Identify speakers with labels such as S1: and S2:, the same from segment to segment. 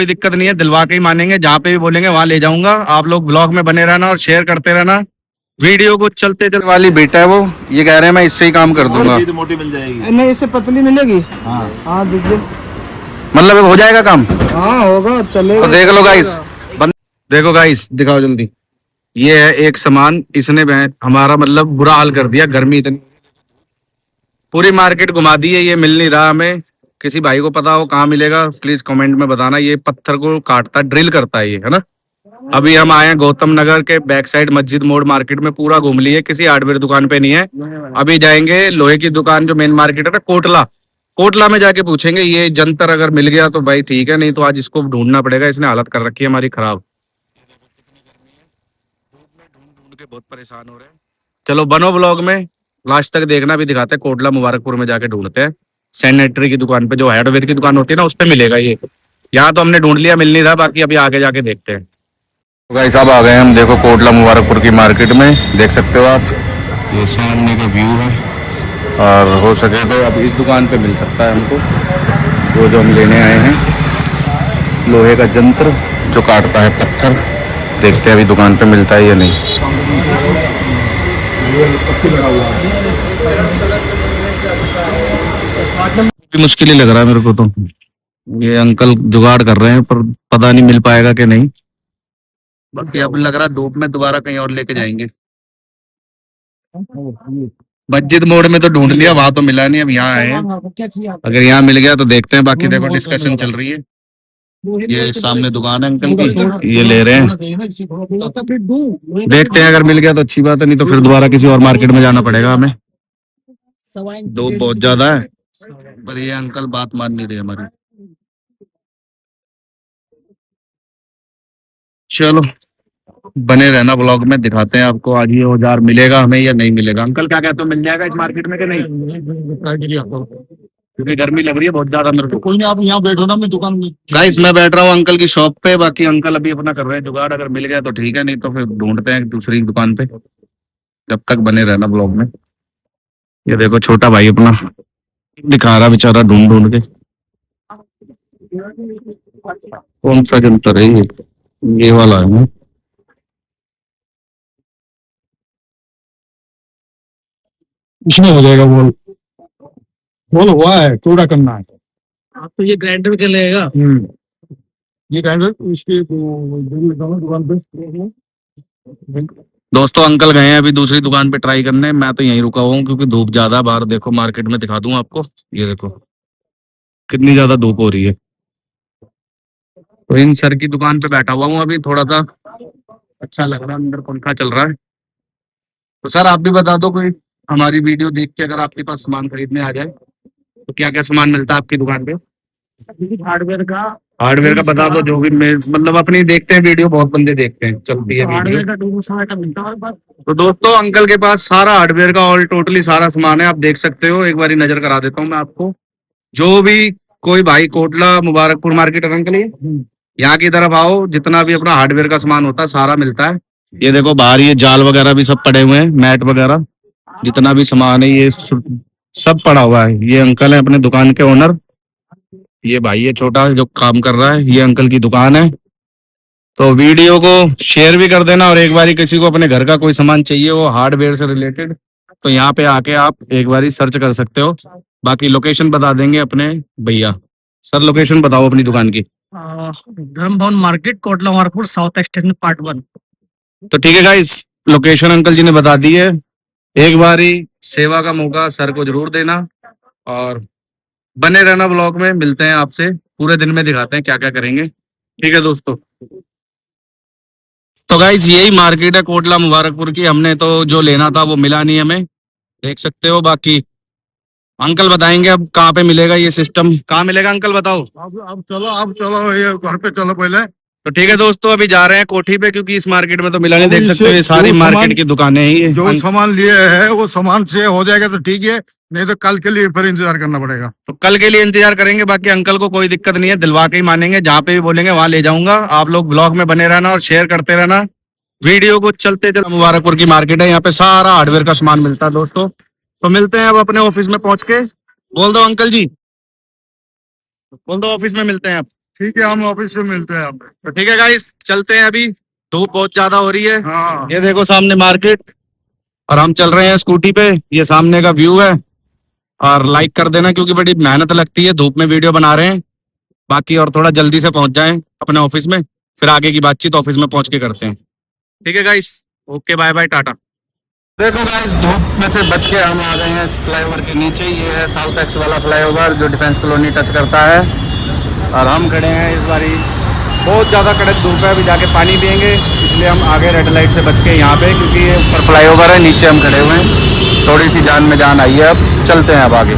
S1: कोई दिक्कत नहीं है, दिलवा के ही मानेंगे, जहाँ पे भी बोलेंगे वहां ले जाऊंगा। आप लोग ब्लॉग में बने रहना और शेयर करते रहना वीडियो को। चलते चलते वाली बेटा है वो, ये कह रहे हैं मैं इससे ही काम कर दूंगा।
S2: मोटी मिल जाएगी।
S3: नहीं, इससे पतली मिलेगी।
S2: हाँ
S3: दीजिए।
S1: मतलब हो जाएगा काम?
S3: हाँ होगा, चलेगा।
S1: तो देख लो गाइस, देखो गाइस, दिखाओ जल्दी। ये है एक सामान, इसने हमारा मतलब बुरा हाल कर दिया। गर्मी इतनी, पूरी मार्केट घुमा दी है, ये मिल नहीं रहा हमें। किसी भाई को पता हो कहाँ मिलेगा प्लीज कमेंट में बताना। ये पत्थर को काटता है, ड्रिल करता है ये, है ना। अभी हम आए हैं गौतम नगर के बैक साइड मस्जिद मोड़ मार्केट में, पूरा घूम लिए, किसी हार्डवेयर दुकान पे नहीं है। अभी जाएंगे लोहे की दुकान जो मेन मार्केट है ना, कोटला। कोटला में जाके पूछेंगे ये जंतर अगर मिल गया तो भाई ठीक है, नहीं तो आज इसको ढूंढना पड़ेगा। इसने हालत कर रखी है हमारी खराब। ढूंढ के बहुत परेशान हो रहे हैं। चलो बनो ब्लॉग में, लास्ट तक देखना। भी दिखाते हैं कोटला मुबारकपुर में जाके ढूंढते हैं। सैनिटरी की दुकान पे, जो हार्डवेयर की दुकान होती है ना, उस पे मिलेगा ये। यहाँ तो हमने ढूंढ लिया, मिल नहीं रहा, बाकी अभी आगे जाके देखते हैं। तो भाई साहब आ गए हम, देखो कोटला मुबारकपुर की मार्केट में, देख सकते हो आप, ये सामने का व्यू है। और हो सके तो अब इस दुकान पे मिल सकता है हमको वो जो हम लेने आए हैं, लोहे का जंत्र जो काटता है पत्थर। देखते हैं अभी दुकान पे मिलता है या नहीं। मुश्किल ही लग रहा है मेरे को तो। ये अंकल जुगाड़ कर रहे हैं पर पता नहीं मिल पाएगा कि नहीं। बाकी अब लग रहा है धूप में दोबारा कहीं और लेके जाएंगे। मस्जिद मोड़ में तो ढूंढ लिया, वहां तो मिला नहीं, अब यहाँ आए हैं। अगर यहाँ मिल गया तो देखते हैं। बाकी देखो डिस्कशन चल रही है। ये सामने दुकान है अंकल की, ये ले रहे हैं। देखते हैं अगर मिल गया तो अच्छी बात है, नहीं तो फिर दोबारा किसी और मार्केट में जाना पड़ेगा हमें। धूप बहुत ज्यादा है पर ये अंकल बात मान नहीं रहे हमारी। चलो बने रहना ब्लॉग में, दिखाते हैं आपको आज ये औजार मिलेगा हमें या नहीं मिलेगा। अंकल क्या कहते हो, मिल जाएगा इस मार्केट में कि नहीं? क्योंकि गर्मी लग रही है बहुत ज्यादा मेरे को।
S2: कोई नहीं, आप यहाँ बैठो ना, मैं दुकान में।
S1: गाइस मैं बैठ रहा हूँ अंकल की शॉप पे, बाकी अंकल अभी अपना कर रहे हैं जुगाड़। अगर मिल गया तो ठीक है, नहीं तो फिर ढूंढते हैं दूसरी दुकान पे। जब तक बने रहना ब्लॉग में। ये देखो छोटा भाई अपना दिखा रहा बेचारा ढूंढ ढूंढ के। कौन सा जंतर है ये वाला है ना?
S2: इसमें हो जाएगा। बोल हुआ है, टूड़ा करना है।
S3: आप तो ये ग्राइंडर के लेगा।
S2: ये ग्राइंडर इसकी दुकान पे।
S1: दोस्तों अंकल गए हैं अभी दूसरी दुकान पे ट्राई करने, मैं तो यहीं रुका हुआ हूँ क्योंकि धूप ज्यादा है बाहर। देखो मार्केट में दिखा दूं आपको, ये देखो कितनी ज्यादा धूप हो रही है। तो इन सर की दुकान पे बैठा हुआ हूँ अभी, थोड़ा सा अच्छा लग रहा है, अंदर पंखा चल रहा है। तो सर आप भी बता दो, कोई हमारी वीडियो देख के अगर आपके पास सामान खरीदने आ जाए तो क्या क्या सामान मिलता है आपकी दुकान पे?
S3: हार्डवेयर का।
S1: हार्डवेयर का बता दो, जो भी मतलब अपनी देखते हैं वीडियो, बहुत बंदे देखते हैं, चलती है
S3: हार्डवेयर
S1: वीडियो।
S3: का टूल सारा का मिलता है हमारे पास।
S1: तो दोस्तों अंकल के पास सारा हार्डवेयर का ऑल टोटली सारा सामान है, आप देख सकते हो। एक बार नजर करा देता हूँ मैं आपको। जो भी कोई भाई कोटला मुबारकपुर मार्केट है अंकल, ये यहाँ की तरफ आओ, जितना भी अपना हार्डवेयर का सामान होता है सारा मिलता है। ये देखो बाहर ये जाल वगैरह भी सब पड़े हुए हैं, मैट वगैरह जितना भी सामान है ये सब पड़ा हुआ है। ये अंकल है अपने दुकान के ओनर। ये भाई है छोटा जो काम कर रहा है, ये अंकल की दुकान है। तो वीडियो को शेयर भी कर देना, और एक बारी किसी को अपने घर का कोई सामान चाहिए वो हार्डवेयर से रिलेटेड, तो यहाँ पे आके आप एक बारी सर्च कर सकते हो। बाकी लोकेशन बता देंगे अपने भैया। सर लोकेशन बताओ अपनी दुकान की।
S3: धर्म भवन market, Kotla Mubarakpur, south extension part 1।
S1: तो ठीक है गाइस, लोकेशन अंकल जी ने बता दी है। एक बारी सेवा का मौका सर को जरूर देना और बने रहना ब्लॉग में। मिलते हैं आपसे, पूरे दिन में दिखाते हैं क्या क्या करेंगे। ठीक है दोस्तों। तो गाइस यही मार्केट है कोटला मुबारकपुर की। हमने तो जो लेना था वो मिला नहीं हमें, देख सकते हो। बाकी अंकल बताएंगे अब कहाँ पे मिलेगा ये सिस्टम। कहाँ मिलेगा अंकल बताओ।
S2: अब चलो ये घर पे चलो पहले।
S1: तो ठीक है दोस्तों, अभी जा रहे हैं कोठी पे क्योंकि इस मार्केट में तो मिला नहीं। देख सकते हो ये सारी मार्केट की दुकानें हैं ये।
S2: जो सामान लिए है वो सामान से हो जाएगा तो ठीक है, नहीं तो कल के लिए फिर इंतजार करना पड़ेगा।
S1: तो कल के लिए इंतजार करेंगे। बाकी अंकल को कोई दिक्कत नहीं है, दिलवा के ही मानेंगे, जहाँ पे भी बोलेंगे वहां ले जाऊंगा। आप लोग ब्लॉग में बने रहना और शेयर करते रहना वीडियो को। चलते चलते मुबारकपुर की मार्केट है, यहाँ पे सारा हार्डवेयर का सामान मिलता है दोस्तों। तो मिलते हैं अब अपने ऑफिस में पहुंच के। बोल दो अंकल जी, बोल दो ऑफिस में मिलते हैं अब।
S2: ठीक है, हम ऑफिस से मिलते हैं आप।
S1: तो ठीक है गाइस, चलते हैं। अभी धूप बहुत ज्यादा हो रही है।
S2: हाँ,
S1: ये देखो सामने मार्केट, और हम चल रहे हैं स्कूटी पे। ये सामने का व्यू है। और लाइक कर देना क्योंकि बड़ी मेहनत लगती है, धूप में वीडियो बना रहे हैं। बाकी और थोड़ा जल्दी से पहुंच जाएं अपने ऑफिस में, फिर आगे की बातचीत ऑफिस में पहुंच के करते हैं। ठीक है guys, okay, bye bye, tata. देखो गाइस, धूप में से बच के हम आ गए हैं इस फ्लाईओवर के नीचे। ये है साउथ एक्स वाला फ्लाईओवर जो डिफेंस कॉलोनी टच करता है। और हम खड़े हैं इस बारी, बहुत ज़्यादा कड़क धूप है। अभी जाके पानी पियेंगे, इसलिए हम आगे रेड लाइट से बच के यहाँ पे, क्योंकि ये ऊपर फ्लाईओवर है, नीचे हम खड़े हुए हैं। थोड़ी सी जान में जान आई है। अब चलते हैं अब आगे।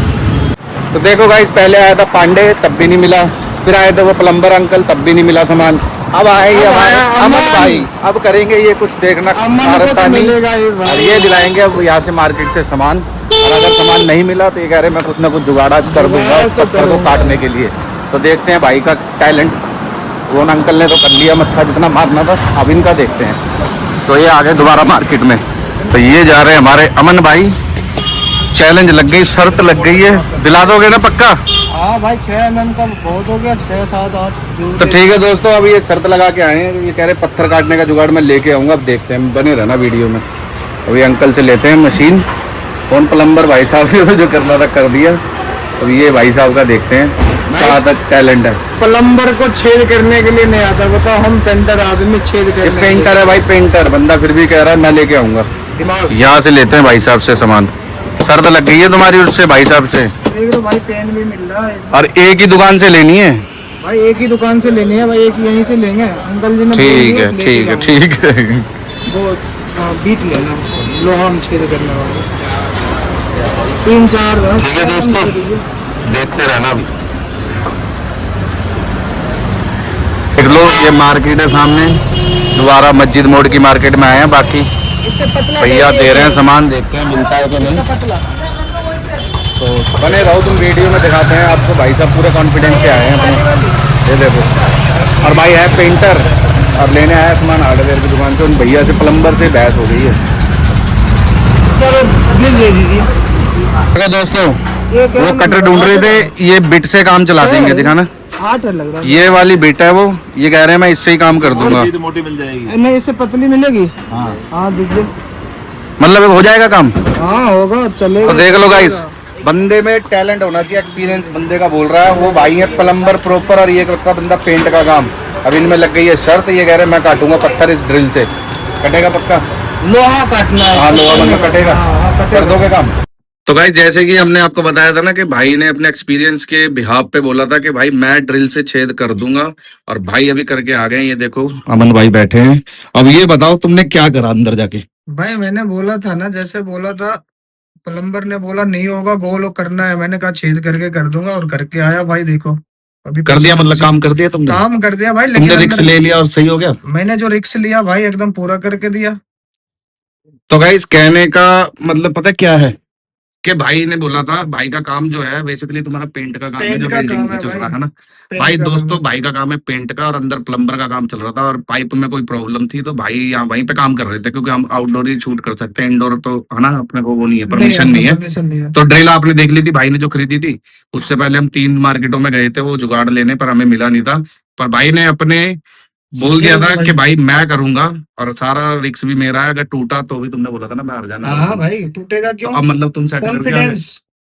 S1: तो देखो गाइस, पहले आया था पांडे, तब भी नहीं मिला। फिर आए थे वो प्लम्बर अंकल, तब भी नहीं मिला सामान। अब आएंगे हमारे अमन भाई, अब करेंगे ये कुछ देखना कारस्तानी, और ये दिलाएंगे अब यहाँ से मार्केट से सामान। और अगर सामान नहीं मिला तो ये कह रहे मैं कुछ ना कुछ जुगाड़ आज कर दूंगा उस पत्थर को काटने के लिए। तो देखते हैं भाई का टैलेंट। वो अंकल ने तो कर लिया मत्था जितना मारना था, अब इनका देखते हैं। तो ये आ गए दोबारा मार्केट में। तो ये जा रहे हैं हमारे अमन भाई। चैलेंज लग गई, शर्त लग गई है, दिला दोगे ना पक्का?
S3: हाँ भाई 6 mm का बहुत हो गया, 6 7 8।
S1: तो ठीक है दोस्तों, अब ये शर्त लगा के आए हैं। ये कह रहे पत्थर काटने का जुगाड़ मैं लेके आऊंगा। अब देखते हैं, बने रहना वीडियो में। अभी अंकल से लेते हैं मशीन। कौन प्लम्बर भाई साहब ने तो जो करना था कर दिया। अब ये भाई साहब का देखते हैं कहाँ तक टैलेंट है।
S3: प्लम्बर को छेद करने के लिए नहीं आता, बताओ हम पेंटर आदमी छेद
S1: ये
S3: करने।
S1: पेंटर है भाई, पेंटर बंदा, फिर भी कह रहा है मैं लेके आऊंगा। यहाँ से लेते हैं भाई साहब से सामान। शर्त लग गई है तुम्हारी उससे भाई साहब से।
S3: देख लो भाई, पेन भी मिल रहा है
S1: और एक ही दुकान से लेनी है
S3: भाई, एक ही दुकान से लेनी है भाई, एक यहीं से लेंगे। अंकल जी ने
S1: ठीक है ठीक है ठीक है।
S3: वो बीट लेना, लोहा में छेद करने वाला 3 4।
S1: ठीक है दोस्तों, देखते रहना। अभी देख लो, ये मार्केट है सामने। दोबारा मस्जिद मोड़ की मार्केट में आए हैं। बाकी भैया दे रहे हैं सामान, देखते हैं मिलता है कि नहीं। तो बने रहो तुम, वीडियो में दिखाते हैं आपको। भाई साहब पूरे कॉन्फिडेंस से आए हैं अपने, ये देखो। और भाई है पेंटर और लेने आया सामान हार्डवेयर की दुकान से। उन भैया से प्लम्बर से बहस हो गई है।
S3: सर बिल दे दीजिए।
S1: तो दोस्तों, वो कटर ढूंढ रहे थे, ये बिट से काम चला देंगे, दिखाना।
S3: 8 लग रहा है।
S1: ये वाली बिट है वो, ये कह रहे हैं मैं इससे ही काम कर दूंगा।
S2: मोटी मिल जाएगी।
S3: नहीं, इससे पतली मिलेगी। हाँ दीजिए।
S1: मतलब हो जाएगा काम।
S3: हाँ होगा, चलेगा।
S1: तो देख लो गाइस, बंदे में टैलेंट होना चाहिए, एक्सपीरियंस बंदे का बोल रहा है। वो भाई है प्लम्बर प्रॉपर, और ये करता बंदा पेंट का काम। अब इनमें लग गई है शर्त, ये कह रहे मैं काटूंगा पत्थर इस ड्रिल से। कटेगा पक्का?
S3: लोहा काटना है।
S1: हाँ, लोहा बंदा कटेगा।
S3: हाँ,
S1: कर दोगे काम? तो गाइस, जैसे कि हमने आपको बताया था ना कि भाई ने अपने एक्सपीरियंस के बिहाफ पे बोला था कि भाई मैं ड्रिल से छेद कर दूंगा, और भाई अभी करके आ गए। ये देखो अमन भाई बैठे हैं। अब ये बताओ तुमने क्या करा अंदर जाके?
S3: भाई मैंने बोला था ना, जैसे बोला था, प्लम्बर ने बोला नहीं होगा, गोल करना है। मैंने कहा छेद करके कर दूंगा, और करके आया भाई। देखो अभी
S1: कर दिया, मतलब काम कर दिया तुमने?
S3: काम कर दिया भाई,
S1: तुमने
S3: लेकिन
S1: रिक्स ले लिया और सही हो गया?
S3: मैंने जो रिक्स लिया भाई एकदम पूरा करके दिया।
S1: तो गाइस, कहने का मतलब पता क्या है कि भाई ने बोला था, भाई का काम जो है बेसिकली तुम्हारा पेंट का काम है,
S3: पेंट
S1: जो
S3: का
S1: वेल्डिंग
S3: काम
S1: में
S3: है
S1: चल
S3: भाई।
S1: रहा है ना
S3: पेंट
S1: भाई।
S3: का
S1: दोस्तों,
S3: काम
S1: भाई का काम है पेंट का, और अंदर प्लम्बर का काम चल रहा था। और पाइप में कोई प्रॉब्लम थी, तो भाई यहाँ वहीं पे काम कर रहे थे, क्योंकि हम आउटडोर ही शूट कर सकते हैं, इंडोर तो है ना अपने को वो नहीं है, परमिशन नहीं है।
S3: परमिशन नहीं है।
S1: तो ड्रिल आपने देख ली थी भाई ने जो खरीदी थी। उससे पहले हम 3 मार्केटों में गए थे वो जुगाड़ लेने, पर हमें मिला नहीं था। पर भाई ने अपने बोल दिया था कि भाई मैं करूंगा, और सारा रिक्स भी मेरा है। अगर टूटा तो भी तुमने बोला था ना मैं हार जाना।
S3: हाँ भाई, टूटेगा
S1: तो
S3: क्यों?
S1: अब मतलब तुम सेट
S3: कॉन्फिडेंस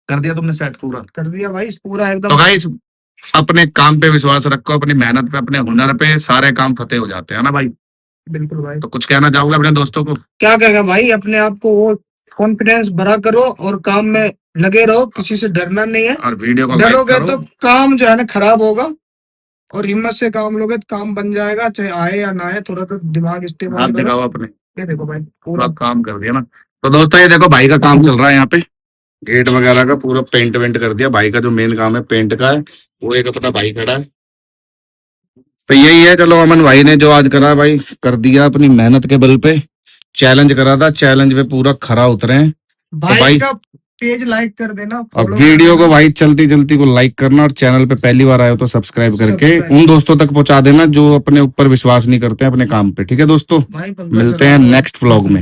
S1: कर दिया तुमने, सेट पूरा
S3: कर दिया भाई, पूरा एकदम।
S1: तो गाइस, अपने काम पे विश्वास रखो, अपनी मेहनत पे, अपने हुनर पे, सारे काम फतेह हो जाते हैं ना भाई।
S3: बिल्कुल भाई।
S1: तो कुछ कहना चाहोगे अपने दोस्तों को?
S3: क्या कहेगा भाई, अपने आप को वो कॉन्फिडेंस भरा करो, और काम में लगे रहो, किसी से डरना नहीं है।
S1: और वीडियो को
S3: डरोगे तो काम जो है ना खराब होगा, और हिम्मत से काम लोगे तो काम बन जाएगा, चाहे आए या ना आए। थोड़ा तो दिमाग इस्तेमाल करो।
S1: दिखाओ अपने।
S3: ये देखो भाई,
S1: पूरा काम कर दिया ना। तो दोस्तों, ये देखो भाई का काम चल रहा है यहाँ पे, गेट वगैरह का पूरा पेंट वेंट कर दिया। भाई का जो मेन काम है पेंट का है, वो एक अपना भाई खड़ा है। तो यही है। चलो, अमन भाई ने जो आज करा भाई, कर दिया अपनी मेहनत के बल पे। चैलेंज करा था, चैलेंज पे पूरा खरा उतरे हैं।
S3: भाई का पेज लाइक कर देना,
S1: और वीडियो को भाई चलती चलती को लाइक करना, और चैनल पे पहली बार आए हो तो सब्सक्राइब करके उन दोस्तों तक पहुंचा देना जो अपने ऊपर विश्वास नहीं करते अपने काम पे। ठीक है दोस्तों, मिलते हैं नेक्स्ट व्लॉग में।